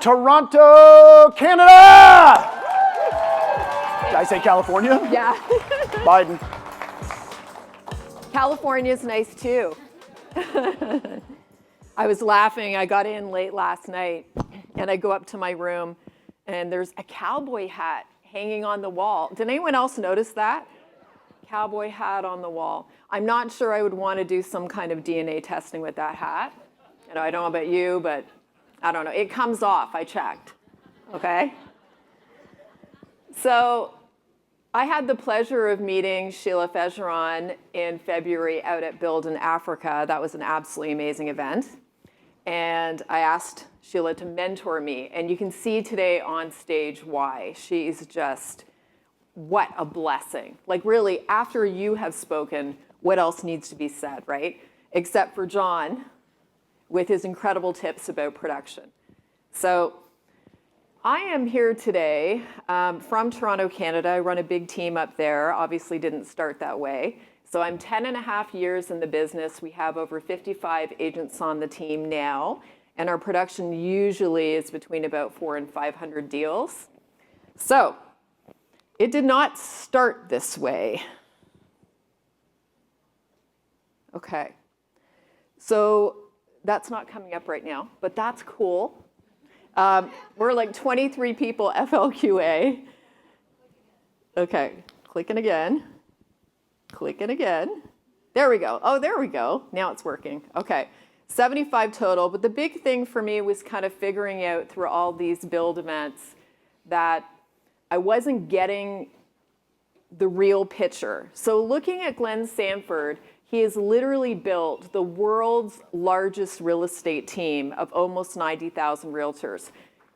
Toronto, Canada! Did I say California? Yeah. Biden. California's nice too. I was laughing. I got in late last night and I go up to my room and there's a cowboy hat hanging on the wall. Did anyone else notice that? Cowboy hat on the wall. I'm not sure I would want to do some kind of DNA testing with that hat. You know, I don't know about you, but I don't know. It comes off, I checked, okay? So I had the pleasure of meeting Sheila Fejeron in February out at BUILD in Africa. That was an absolutely amazing event. And I asked Sheila to mentor me. And you can see today on stage why. She's just, what a blessing. Like really, after you have spoken, what else needs to be said, right? Except for John with his incredible tips about production. So I am here today from Toronto, Canada. I run a big team up there. Obviously didn't start that way. So I'm 10.5 years in the business. We have over 55 agents on the team now. And our production usually is between about 400 and 500 deals. So it did not start this way. Okay. So that's not coming up right now, but that's cool. We're like 23 people FLQA. Okay, clicking again. Clicking again. There we go. Oh, there we go. Now it's working. Okay, 75 total. But the big thing for me was kind of figuring out through all these build events that I wasn't getting the real picture. So looking at Glenn Sanford, he has literally built the world's largest real estate team of almost 90,000 realtors.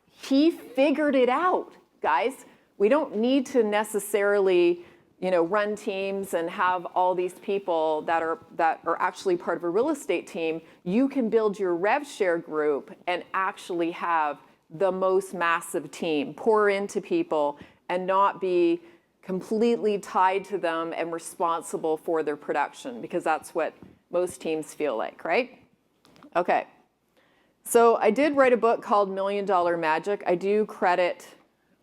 He figured it out, guys. We don't need to necessarily, run teams and have all these people that are actually part of a real estate team. You can build your rev share group and actually have the most massive team, pour into people and not be completely tied to them and responsible for their production, because that's what most teams feel like, right? Okay. So I did write a book called $1 Million Magic. I do credit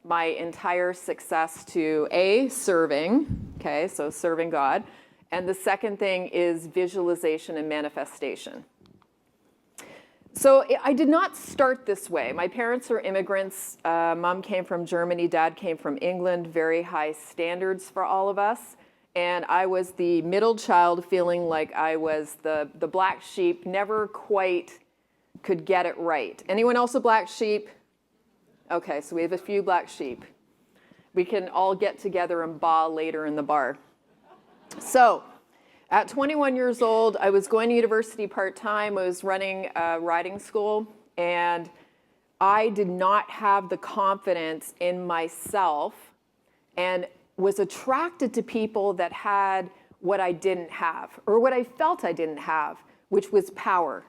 my entire success to serving, okay, so serving God. And the second thing is visualization and manifestation. So I did not start this way. My parents are immigrants. Mom came from Germany, dad came from England, very high standards for all of us. And I was the middle child, feeling like I was the black sheep, never quite could get it right. Anyone else a black sheep? Okay, so we have a few black sheep. We can all get together and bawl later in the bar. So at 21 years old, I was going to university part-time. I was running a riding school, and I did not have the confidence in myself and was attracted to people that had what I didn't have, or what I felt I didn't have, which was power.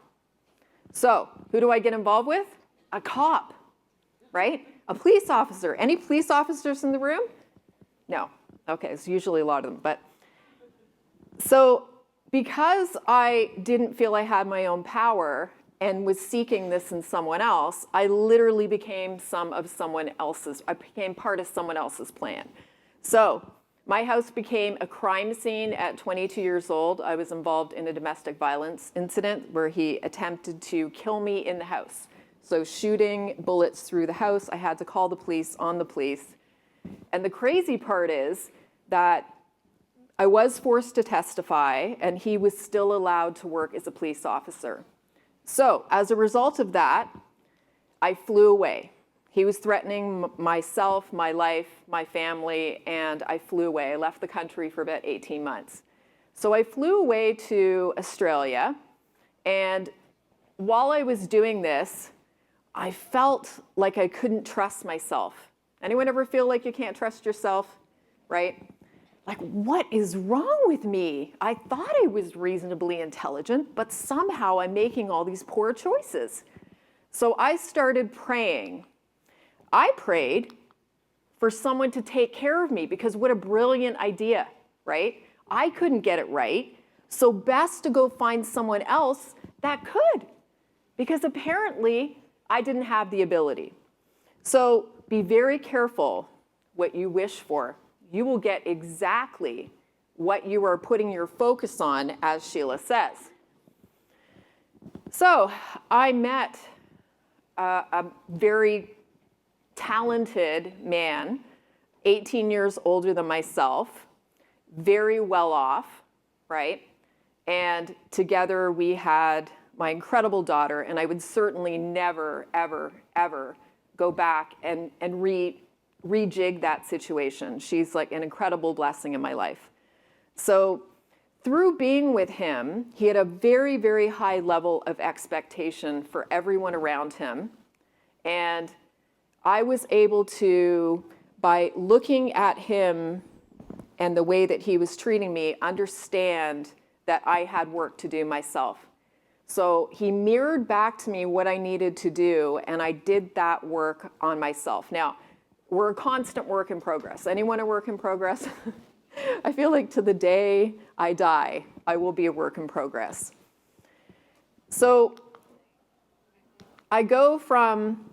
So who do I get involved with? A cop, right? A police officer. Any police officers in the room? No. Okay, it's usually a lot of them, but so because I didn't feel I had my own power and was seeking this in someone else, I literally became I became part of someone else's plan. So my house became a crime scene at 22 years old. I was involved in a domestic violence incident where he attempted to kill me in the house. So shooting bullets through the house, I had to call the police on the police. And the crazy part is that I was forced to testify, and he was still allowed to work as a police officer. So as a result of that, I flew away. He was threatening myself, my life, my family, and I flew away. I left the country for about 18 months. So I flew away to Australia, and while I was doing this, I felt like I couldn't trust myself. Anyone ever feel like you can't trust yourself, right? Like, what is wrong with me? I thought I was reasonably intelligent, but somehow I'm making all these poor choices. So I started praying. I prayed for someone to take care of me, because what a brilliant idea, right? I couldn't get it right, so best to go find someone else that could, because apparently I didn't have the ability. So be very careful what you wish for. You will get exactly what you are putting your focus on, as Sheila says. So I met a very talented man, 18 years older than myself, very well off, right? And together we had my incredible daughter, and I would certainly never, ever, ever go back and rejig that situation. She's like an incredible blessing in my life. So through being with him, he had a very, very high level of expectation for everyone around him. And I was able to, by looking at him and the way that he was treating me, understand that I had work to do myself. So he mirrored back to me what I needed to do, and I did that work on myself. Now, we're a constant work in progress. Anyone a work in progress? I feel like to the day I die, I will be a work in progress. So I go from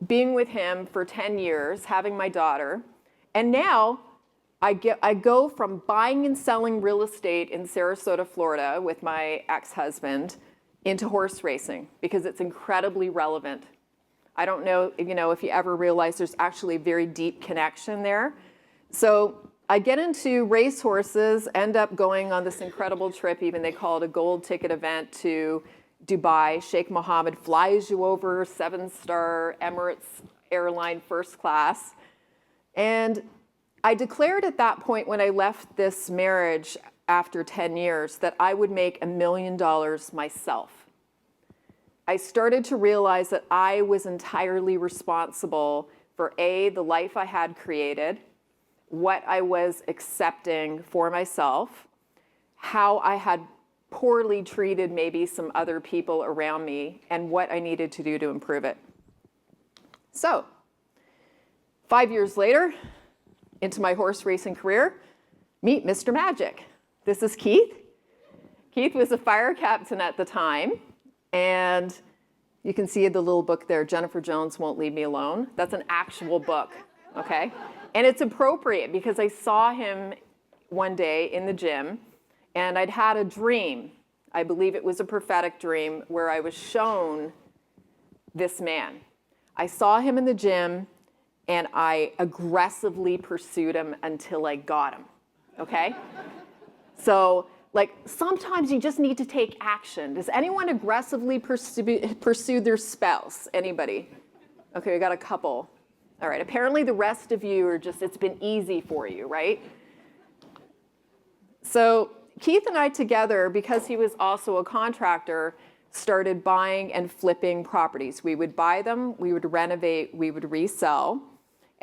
being with him for 10 years, having my daughter, and now I go from buying and selling real estate in Sarasota, Florida with my ex-husband into horse racing because it's incredibly relevant. I don't know, if you ever realize there's actually a very deep connection there. So I get into race horses, end up going on this incredible trip, even they call it a gold ticket event to Dubai. Sheikh Mohammed flies you over 7-star Emirates airline first class. And I declared at that point when I left this marriage after 10 years that I would make $1 million myself. I started to realize that I was entirely responsible for A, the life I had created, what I was accepting for myself, how I had poorly treated maybe some other people around me, and what I needed to do to improve it. So, 5 years later, into my horse racing career, meet Mr. Magic. This is Keith. Keith was a fire captain at the time, and you can see the little book there, Jennifer Jones Won't Leave Me Alone. That's an actual book, okay? And it's appropriate because I saw him one day in the gym, and I'd had a dream. I believe it was a prophetic dream where I was shown this man. I saw him in the gym, and I aggressively pursued him until I got him, okay? So, sometimes you just need to take action. Does anyone aggressively pursue their spouse? Anybody? Okay, we got a couple. All right, apparently the rest of you are just, it's been easy for you, right? So Keith and I together, because he was also a contractor, started buying and flipping properties. We would buy them, we would renovate, we would resell.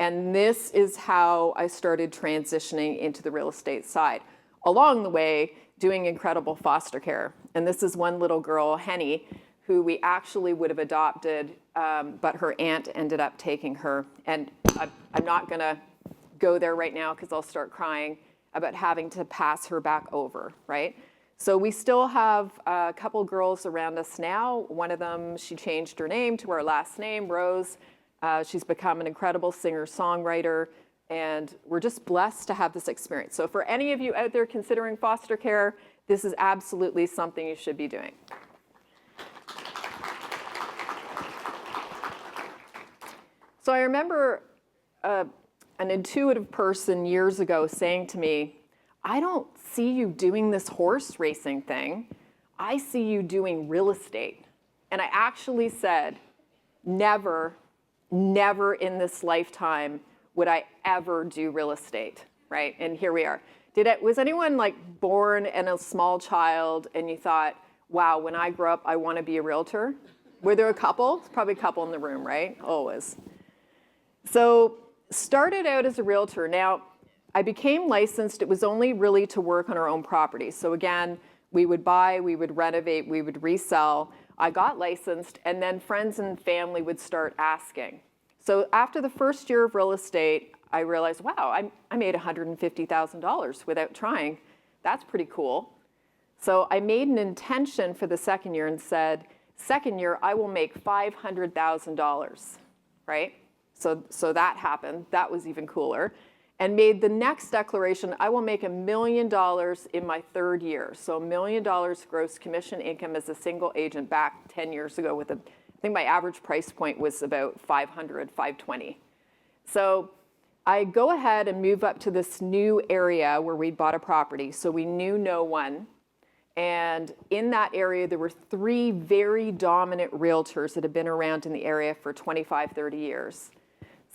And this is how I started transitioning into the real estate side. Along the way, doing incredible foster care. And this is one little girl, Henny, who we actually would have adopted, but her aunt ended up taking her. And I'm not gonna go there right now because I'll start crying about having to pass her back over, right? So we still have a couple girls around us now. One of them, she changed her name to our last name, Rose. She's become an incredible singer-songwriter, and we're just blessed to have this experience. So for any of you out there considering foster care, this is absolutely something you should be doing. So I remember an intuitive person years ago saying to me, I don't see you doing this horse racing thing. I see you doing real estate. And I actually said, never in this lifetime would I ever do real estate, right? And here we are. Was anyone born and a small child and you thought, wow, when I grow up, I want to be a realtor? Were there a couple? There's probably a couple in the room, right? Always. So started out as a realtor. Now, I became licensed. It was only really to work on our own property. So again, we would buy, we would renovate, we would resell. I got licensed, and then friends and family would start asking. So after the first year of real estate, I realized, wow, I made $150,000 without trying. That's pretty cool. So I made an intention for the second year and said, second year, I will make $500,000. right? So that happened. That was even cooler. And made the next declaration, I will make $1 million in my 3rd year. So $1 million gross commission income as a single agent back 10 years ago with I think my average price point was about 500, 520. So I go ahead and move up to this new area where we bought a property. So we knew no one. And in that area, there were 3 very dominant realtors that had been around in the area for 25, 30 years.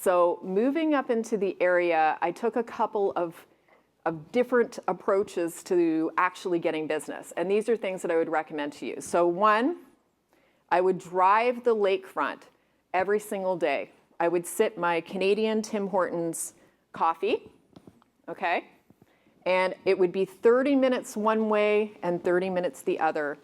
So moving up into the area, I took a couple of different approaches to actually getting business. And these are things that I would recommend to you. So one, I would drive the lakefront every single day. I would sip my Canadian Tim Hortons coffee, okay? And it would be 30 minutes one way and 30 minutes the other.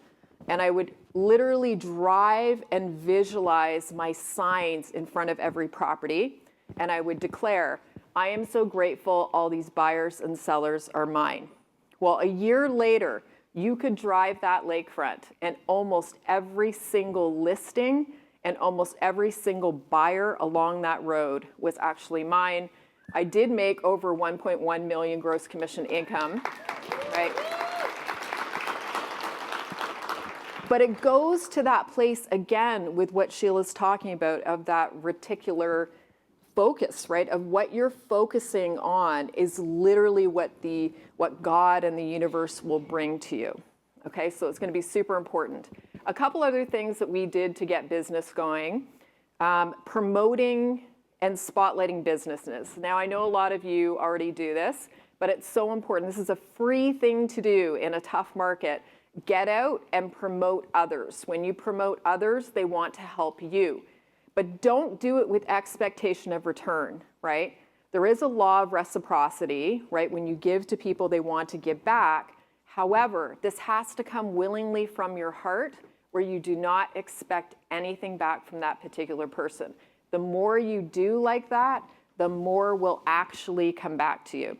And I would literally drive and visualize my signs in front of every property. And I would declare, I am so grateful all these buyers and sellers are mine. Well, a year later, you could drive that lakefront and almost every single listing and almost every single buyer along that road was actually mine. I did make over 1.1 million gross commission income, right? But it goes to that place again with what Sheila's talking about of that reticular focus, right? Of what you're focusing on is literally what God and the universe will bring to you. Okay, so it's going to be super important. A couple other things that we did to get business going, promoting and spotlighting businesses. Now, I know a lot of you already do this, but it's so important. This is a free thing to do in a tough market. Get out and promote others. When you promote others, they want to help you. But don't do it with expectation of return, right? There is a law of reciprocity, right? When you give to people, they want to give back. However, this has to come willingly from your heart where you do not expect anything back from that particular person. The more you do like that, the more will actually come back to you.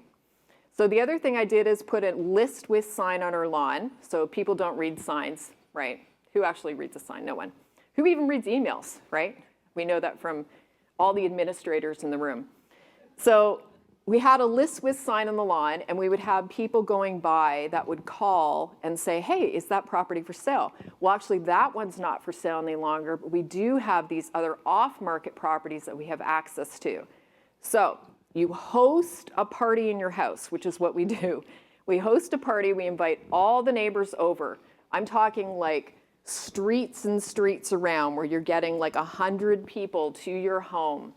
So the other thing I did is put a list with sign on our lawn. So people don't read signs, right? Who actually reads a sign? No one. Who even reads emails, right? We know that from all the administrators in the room. So we had a list with sign on the lawn, and we would have people going by that would call and say, hey, is that property for sale? Well, actually, that one's not for sale any longer, but we do have these other off-market properties that we have access to. So you host a party in your house, which is what we do. We host a party, we invite all the neighbors over. I'm talking like streets and streets around where you're getting like 100 people to your home,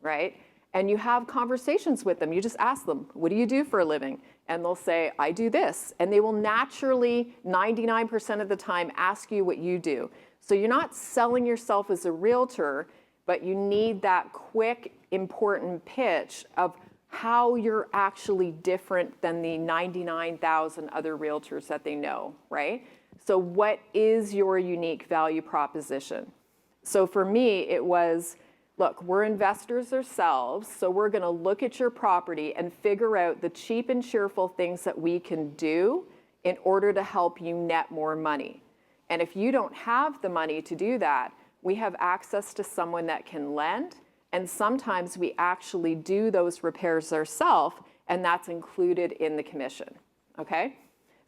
right? And you have conversations with them. You just ask them, what do you do for a living? And they'll say, I do this. And they will naturally, 99% of the time, ask you what you do. So you're not selling yourself as a realtor, but you need that quick, important pitch of how you're actually different than the 99,000 other realtors that they know, right? So what is your unique value proposition? So for me, it was, look, we're investors ourselves, so we're going to look at your property and figure out the cheap and cheerful things that we can do in order to help you net more money. And if you don't have the money to do that, we have access to someone that can lend, and sometimes we actually do those repairs ourselves, and that's included in the commission, okay?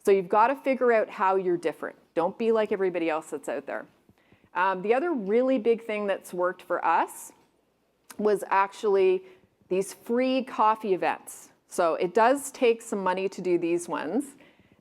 So you've got to figure out how you're different. Don't be like everybody else that's out there. The other really big thing that's worked for us was actually these free coffee events. So it does take some money to do these ones.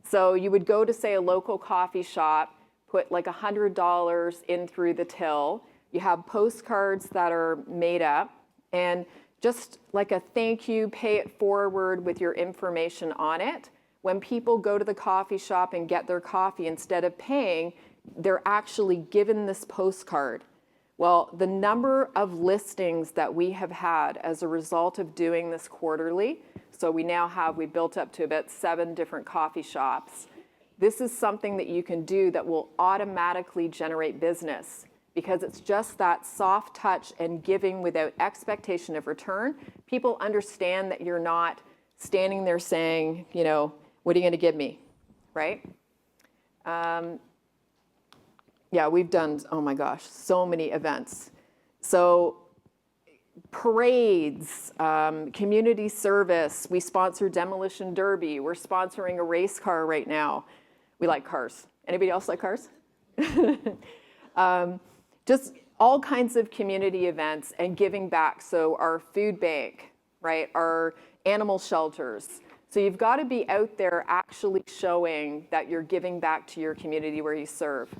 So you would go to, say, a local coffee shop, put like $100 in through the till. You have postcards that are made up, and just like a thank you, pay it forward with your information on it. When people go to the coffee shop and get their coffee, instead of paying, they're actually given this postcard. Well, the number of listings that we have had as a result of doing this quarterly, so we built up to about 7 different coffee shops. This is something that you can do that will automatically generate business because it's just that soft touch and giving without expectation of return. People understand that you're not standing there saying, you know, what are you going to give me, right? Yeah, we've done, oh my gosh, so many events. So parades, community service. We sponsor Demolition Derby. We're sponsoring a race car right now. We like cars. Anybody else like cars? Just all kinds of community events and giving back. So our food bank, right? Our animal shelters. So you've got to be out there actually showing that you're giving back to your community where you serve.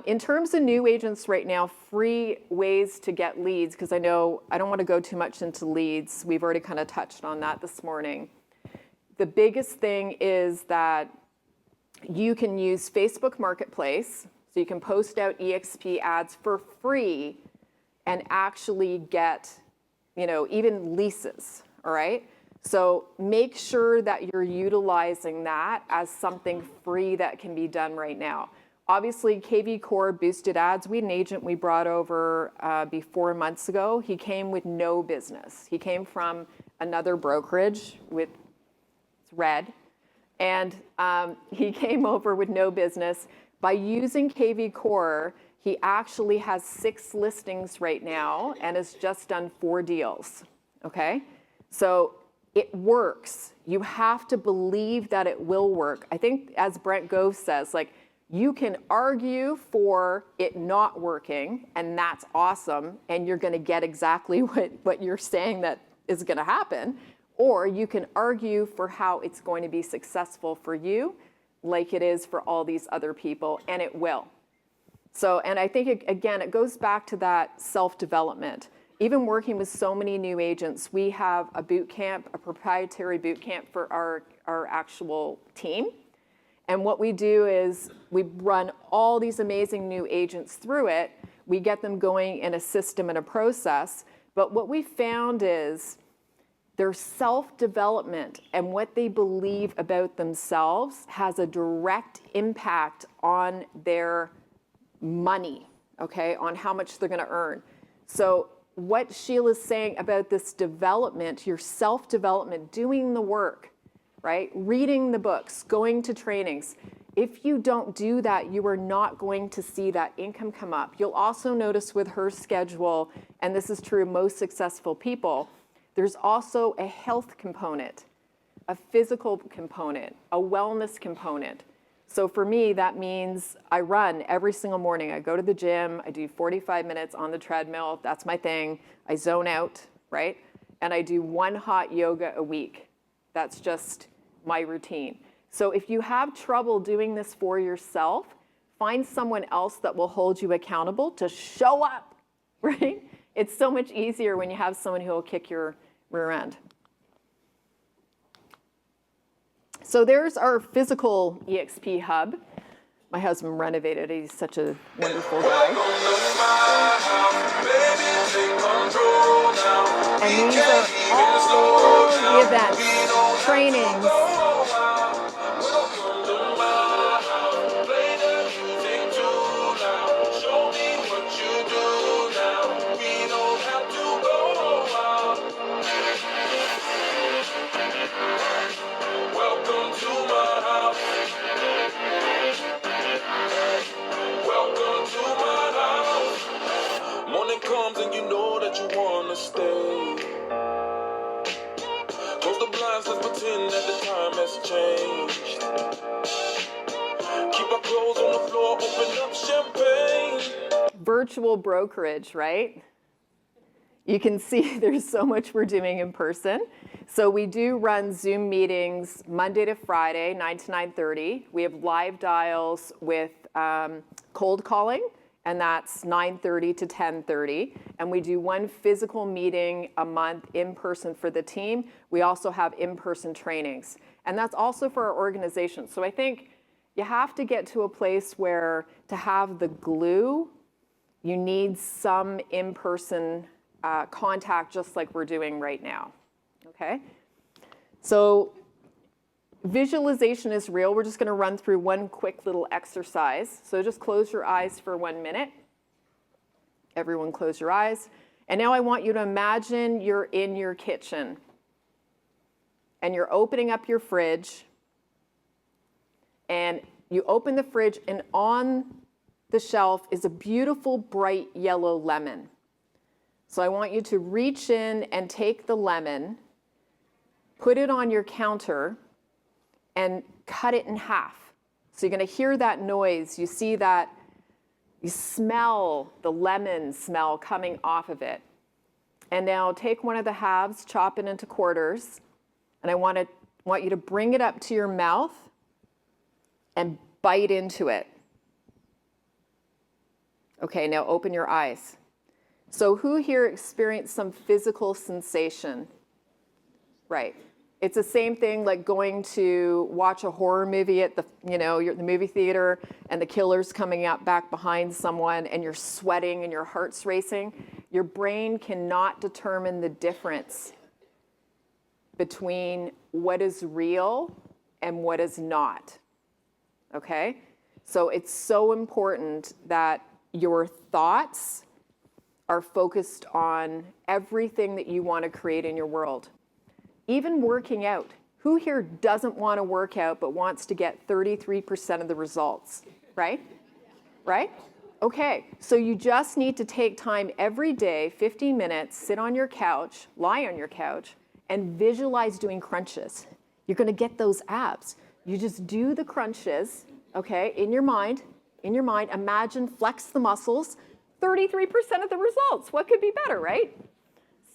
In terms of new agents right now, free ways to get leads, because I know I don't want to go too much into leads. We've already kind of touched on that this morning. The biggest thing is that you can use Facebook Marketplace, so you can post out EXP ads for free and actually get, even leases, all right? So make sure that you're utilizing that as something free that can be done right now. Obviously, KV Core boosted ads. We had an agent we brought over 4 months ago. He came with no business. He came from another brokerage with red, and he came over with no business. By using KV Core, he actually has 6 listings right now and has just done 4 deals, okay? So it works. You have to believe that it will work. I think, as Brent Gove says, you can argue for it not working, and that's awesome, and you're going to get exactly what you're saying that is going to happen, or you can argue for how it's going to be successful for you, like it is for all these other people, and it will. So, and I think, again, it goes back to that self-development. Even working with so many new agents, we have a boot camp, a proprietary boot camp for our actual team. And what we do is we run all these amazing new agents through it. We get them going in a system and a process. But what we found is their self-development and what they believe about themselves has a direct impact on their money, okay, on how much they're going to earn. So what Sheila's saying about this development, your self-development, doing the work, right? Reading the books, going to trainings. If you don't do that, you are not going to see that income come up. You'll also notice with her schedule, and this is true of most successful people, there's also a health component, a physical component, a wellness component. So for me, that means I run every single morning. I go to the gym, I do 45 minutes on the treadmill, that's my thing. I zone out, right? And I do 1 hot yoga a week. That's just my routine. So if you have trouble doing this for yourself, find someone else that will hold you accountable to show up, right? It's so much easier when you have someone who will kick your rear end. So there's our physical EXP hub. My husband renovated it. He's such a wonderful guy. And these are all the events, trainings. Comes and you know that you wanna stay. Close the blinds, let's pretend that the time has changed. Keep our clothes on the floor, open up champagne. Virtual brokerage, right? You can see there's so much we're doing in person. So we do run Zoom meetings Monday to Friday, 9 to 9:30. We have live dials with cold calling, and that's 9:30 to 10:30. And we do 1 physical meeting a month in person for the team. We also have in-person trainings. And that's also for our organization. So I think you have to get to a place where to have the glue, you need some in-person contact just like we're doing right now, okay? So visualization is real. We're just going to run through one quick little exercise. So just close your eyes for 1 minute. Everyone close your eyes. And now I want you to imagine you're in your kitchen and you're opening up your fridge, and you open the fridge, and on the shelf is a beautiful bright yellow lemon. So I want you to reach in and take the lemon, put it on your counter, and cut it in half. So you're going to hear that noise. You see that, you smell the lemon smell coming off of it. And now take one of the halves, chop it into quarters, and I want you to bring it up to your mouth and bite into it. Okay, now open your eyes. So who here experienced some physical sensation? Right. It's the same thing like going to watch a horror movie at you're at the movie theater and the killer's coming up back behind someone and you're sweating and your heart's racing. Your brain cannot determine the difference between what is real and what is not. Okay? So it's so important that your thoughts are focused on everything that you want to create in your world. Even working out. Who here doesn't want to work out but wants to get 33% of the results, right? Right? Okay, so you just need to take time every day, 15 minutes, sit on your couch, lie on your couch, and visualize doing crunches. You're going to get those abs. You just do the crunches, okay, in your mind, imagine, flex the muscles, 33% of the results. What could be better, right?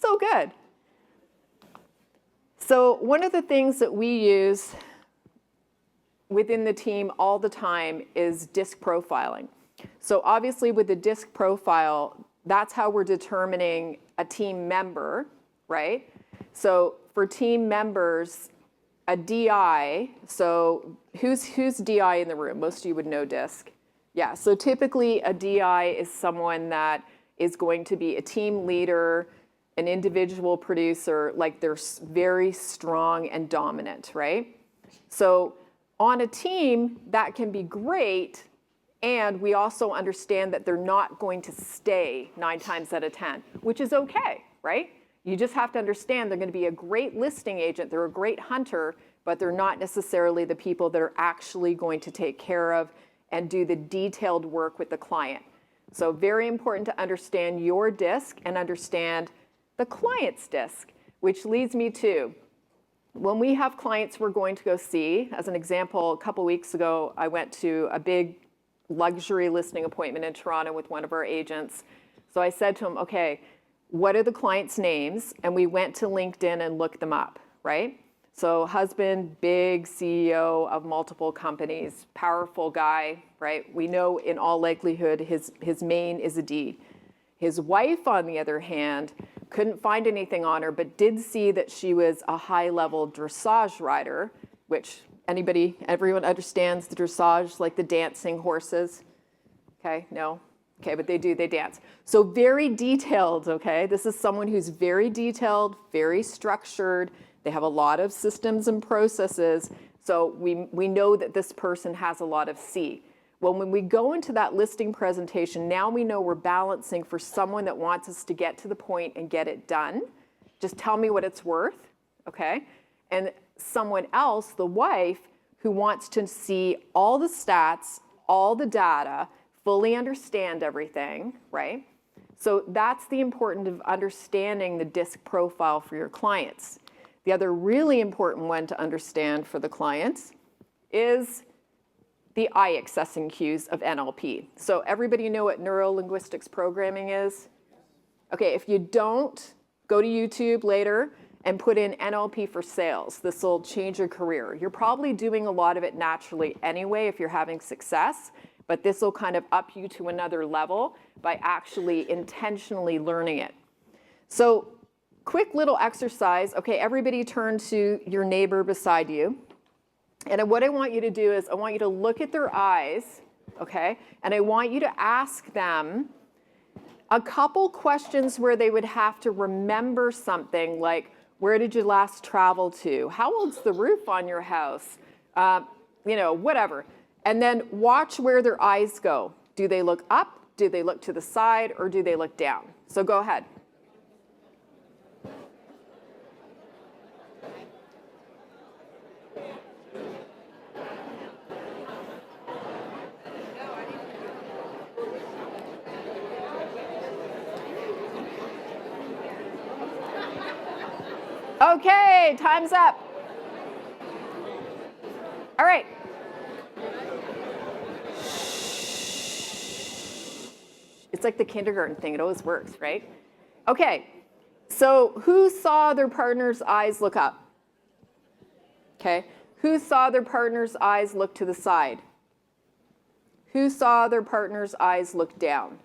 So good. So one of the things that we use within the team all the time is disc profiling. So obviously with the disc profile, that's how we're determining a team member, right? So for team members, a DI, so who's DI in the room? Most of you would know disc. Yeah, so typically a DI is someone that is going to be a team leader, an individual producer, like they're very strong and dominant, right? So on a team, that can be great, and we also understand that they're not going to stay 9 times out of 10, which is okay, right? You just have to understand they're going to be a great listing agent, they're a great hunter, but they're not necessarily the people that are actually going to take care of and do the detailed work with the client. So very important to understand your disc and understand the client's disc, which leads me to when we have clients we're going to go see. As an example, a couple weeks ago, I went to a big luxury listing appointment in Toronto with one of our agents. So I said to him, okay, what are the clients' names? And we went to LinkedIn and looked them up, right? So husband, big CEO of multiple companies, powerful guy, right? We know in all likelihood his main is a D. His wife, on the other hand, couldn't find anything on her, but did see that she was a high-level dressage rider, which everyone understands the dressage, like the dancing horses? Okay, no? Okay, but they dance. So very detailed, okay? This is someone who's very detailed, very structured. They have a lot of systems and processes. So we know that this person has a lot of C. Well, when we go into that listing presentation, now we know we're balancing for someone that wants us to get to the point and get it done. Just tell me what it's worth, okay? And someone else, the wife, who wants to see all the stats, all the data, fully understand everything, right? So that's the importance of understanding the disc profile for your clients. The other really important one to understand for the clients is the eye accessing cues of NLP. So everybody know what neuro-linguistics programming is? Okay, if you don't, go to YouTube later and put in NLP for sales. This will change your career. You're probably doing a lot of it naturally anyway if you're having success, but this will kind of up you to another level by actually intentionally learning it. So quick little exercise. Okay, everybody turn to your neighbor beside you. And what I want you to do is I want you to look at their eyes, okay? And I want you to ask them a couple questions where they would have to remember something like, where did you last travel to? How old's the roof on your house? Whatever. And then watch where their eyes go. Do they look up? Do they look to the side? Or do they look down? So go ahead. Okay, time's up. All right. It's like the kindergarten thing. It always works, right? Okay. So who saw their partner's eyes look up? Okay. Who saw their partner's eyes look to the side? Who saw their partner's eyes look down?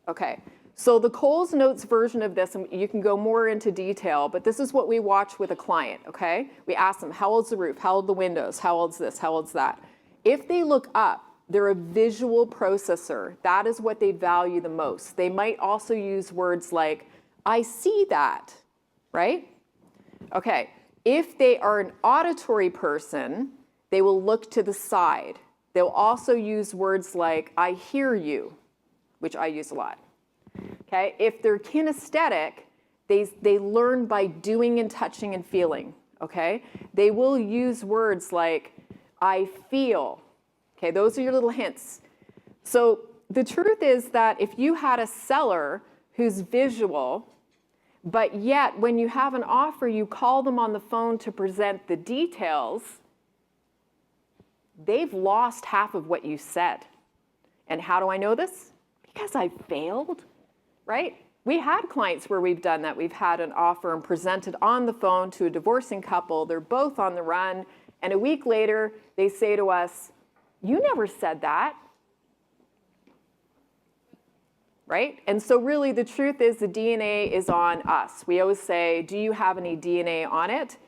Okay. So the Coles Notes version of this, and you can go more into detail, but this is what we watch with a client, okay? We ask them, how old's the roof? How old the windows? How old's this? How old's that? If they look up, they're a visual processor. That is what they value the most. They might also use words like, I see that, right? Okay. If they are an auditory person, they will look to the side. They'll also use words like, I hear you, which I use a lot. Okay? If they're kinesthetic, they learn by doing and touching and feeling. Okay? They will use words like, I feel. Okay, those are your little hints. So the truth is that if you had a seller who's visual, but yet when you have an offer, you call them on the phone to present the details, they've lost half of what you said. And how do I know this? Because I failed, right? We had clients where we've done that. We've had an offer and presented on the phone to a divorcing couple. They're both on the run. And a week later, they say to us, you never said that, right? And so really the truth is the DNA is on us. We always say, do you have any DNA on it?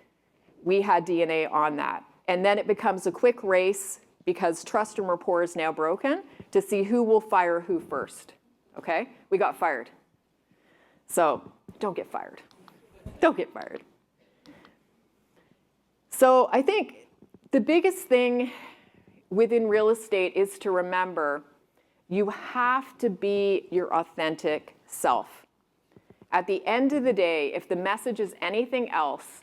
We had DNA on that. And then it becomes a quick race because trust and rapport is now broken to see who will fire who first, okay? We got fired. So don't get fired. Don't get fired. So I think the biggest thing within real estate is to remember you have to be your authentic self. At the end of the day, if the message is anything else,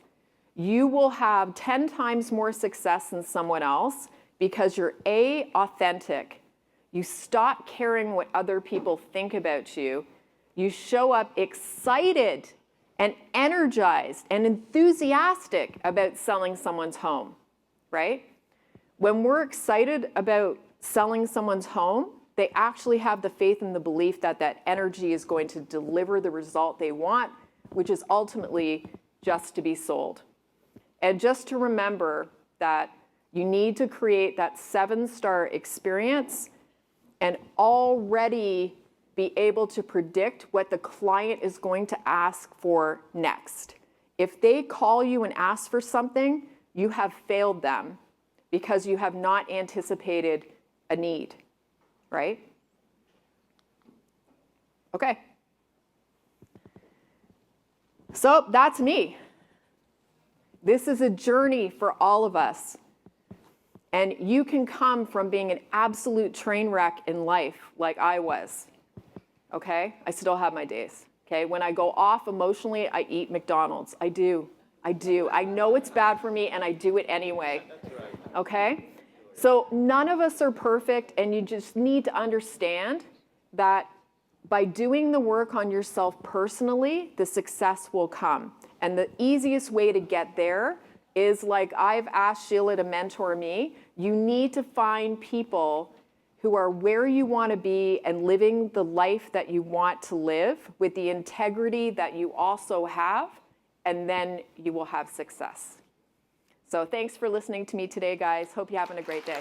you will have 10 times more success than someone else because you're A, authentic. You stop caring what other people think about you. You show up excited and energized and enthusiastic about selling someone's home, right? When we're excited about selling someone's home, they actually have the faith and the belief that that energy is going to deliver the result they want, which is ultimately just to be sold. And just to remember that you need to create that 7-star experience and already be able to predict what the client is going to ask for next. If they call you and ask for something, you have failed them because you have not anticipated a need, right? Okay. So that's me. This is a journey for all of us. And you can come from being an absolute train wreck in life like I was. Okay? I still have my days. Okay? When I go off emotionally, I eat McDonald's. I do. I know it's bad for me and I do it anyway. Okay? So none of us are perfect, and you just need to understand that by doing the work on yourself personally, the success will come. And the easiest way to get there is, like I've asked Sheila to mentor me, you need to find people who are where you want to be and living the life that you want to live with the integrity that you also have, and then you will have success. So thanks for listening to me today, guys. Hope you're having a great day.